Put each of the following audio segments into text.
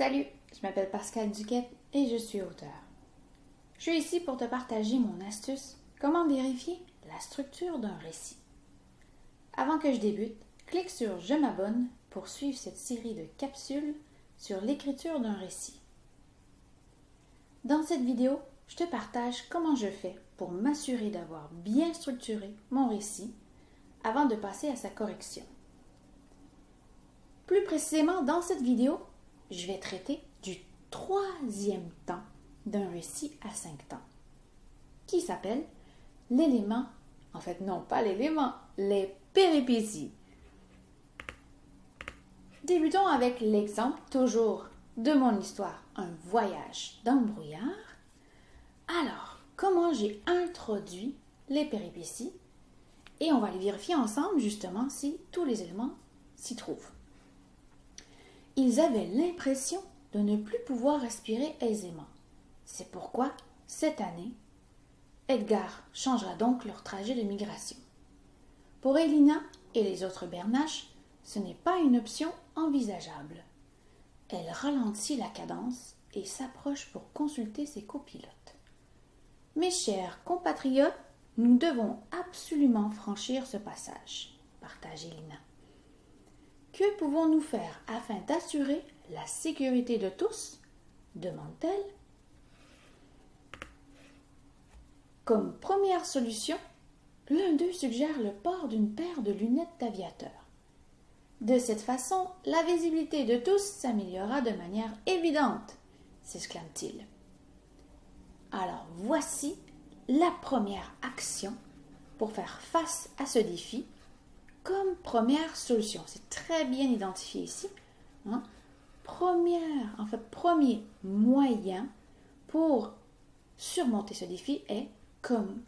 Salut, je m'appelle Pascal Duquette et je suis auteur. Je suis ici pour te partager mon astuce comment vérifier la structure d'un récit. Avant que je débute, clique sur « Je m'abonne » pour suivre cette série de capsules sur l'écriture d'un récit. Dans cette vidéo, je te partage comment je fais pour m'assurer d'avoir bien structuré mon récit avant de passer à sa correction. Plus précisément, dans cette vidéo, je vais traiter du troisième temps d'un récit à 5 temps, qui s'appelle l'élément, en fait non pas l'élément, les péripéties. Débutons avec l'exemple toujours de mon histoire, un voyage dans le brouillard. Alors, comment j'ai introduit les péripéties et on va les vérifier ensemble justement si tous les éléments s'y trouvent. Ils avaient l'impression de ne plus pouvoir respirer aisément. C'est pourquoi, cette année, Edgar changera donc leur trajet de migration. Pour Elina et les autres bernaches, ce n'est pas une option envisageable. Elle ralentit la cadence et s'approche pour consulter ses copilotes. Mes chers compatriotes, nous devons absolument franchir ce passage, partage Elina. Que pouvons-nous faire afin d'assurer la sécurité de tous demande-t-elle. Comme première solution, l'un d'eux suggère le port d'une paire de lunettes d'aviateur. De cette façon, la visibilité de tous s'améliorera de manière évidente, s'exclame-t-il. Alors voici la première action pour faire face à ce défi comme première solution. C'est très bien identifié ici. Premier moyen pour surmonter ce défi est comme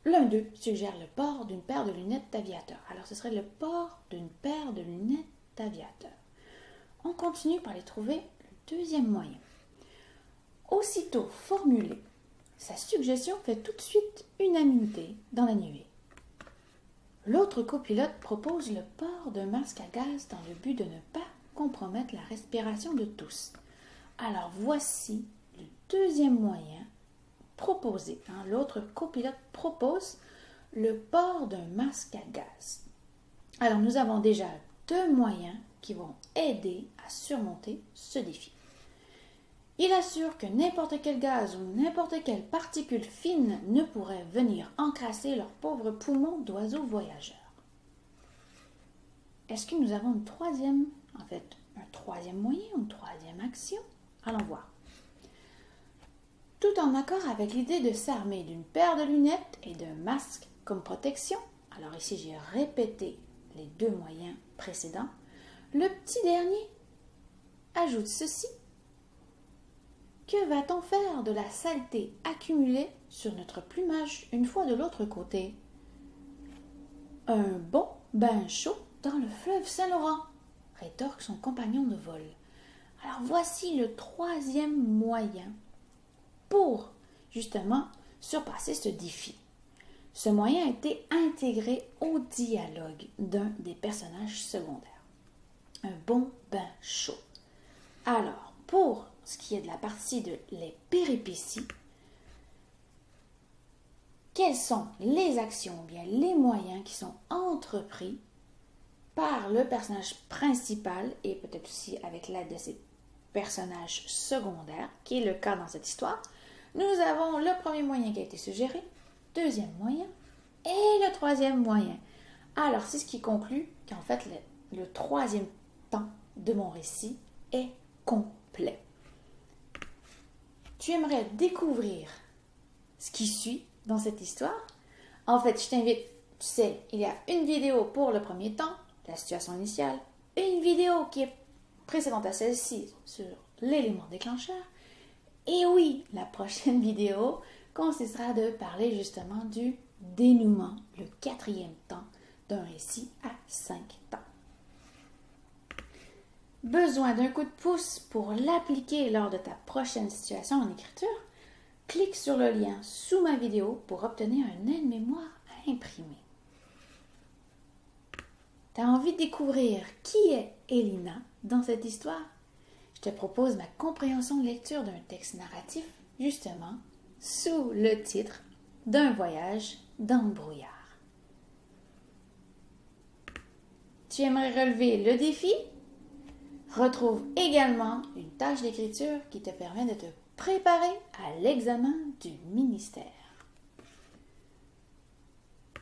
l'un d'eux suggère le port d'une paire de lunettes d'aviateur. Alors ce serait le port d'une paire de lunettes d'aviateur. On continue par les trouver le deuxième moyen. Aussitôt formulé, sa suggestion fait tout de suite unanimité dans la nuée. L'autre copilote propose le port d'un masque à gaz dans le but de ne pas compromettre la respiration de tous. Alors voici le deuxième moyen proposé. L'autre copilote propose le port d'un masque à gaz. Alors nous avons déjà 2 moyens qui vont aider à surmonter ce défi. Il assure que n'importe quel gaz ou n'importe quelle particule fine ne pourrait venir encrasser leurs pauvres poumons d'oiseaux voyageurs. Est-ce que nous avons un troisième moyen, une troisième action? Allons voir. Tout en accord avec l'idée de s'armer d'une paire de lunettes et d'un masque comme protection, alors ici j'ai répété les 2 moyens précédents, le petit dernier ajoute ceci. Que va-t-on faire de la saleté accumulée sur notre plumage une fois de l'autre côté? Un bon bain chaud dans le fleuve Saint-Laurent, rétorque son compagnon de vol. Alors voici le troisième moyen pour justement surpasser ce défi. Ce moyen a été intégré au dialogue d'un des personnages secondaires. Un bon bain chaud. Alors, pour ce qui est de la partie de les péripéties, quelles sont les actions ou bien les moyens qui sont entrepris par le personnage principal et peut-être aussi avec l'aide de ses personnages secondaires, qui est le cas dans cette histoire. Nous avons le premier moyen qui a été suggéré, deuxième moyen et le troisième moyen. Alors, c'est ce qui conclut qu'en fait, le troisième temps de mon récit est complet. Tu aimerais découvrir ce qui suit dans cette histoire? En fait, je t'invite, tu sais, il y a une vidéo pour le premier temps, la situation initiale, et une vidéo qui est précédente à celle-ci sur l'élément déclencheur. Et oui, la prochaine vidéo consistera de parler justement du dénouement, le 4e temps d'un récit à 5 temps. Besoin d'un coup de pouce pour l'appliquer lors de ta prochaine situation en écriture? Clique sur le lien sous ma vidéo pour obtenir un aide-mémoire à imprimer. Tu as envie de découvrir qui est Elina dans cette histoire? je te propose ma compréhension de lecture d'un texte narratif, justement, sous le titre d'un voyage dans le brouillard. Tu aimerais relever le défi? Retrouve également une tâche d'écriture qui te permet de te préparer à l'examen du ministère.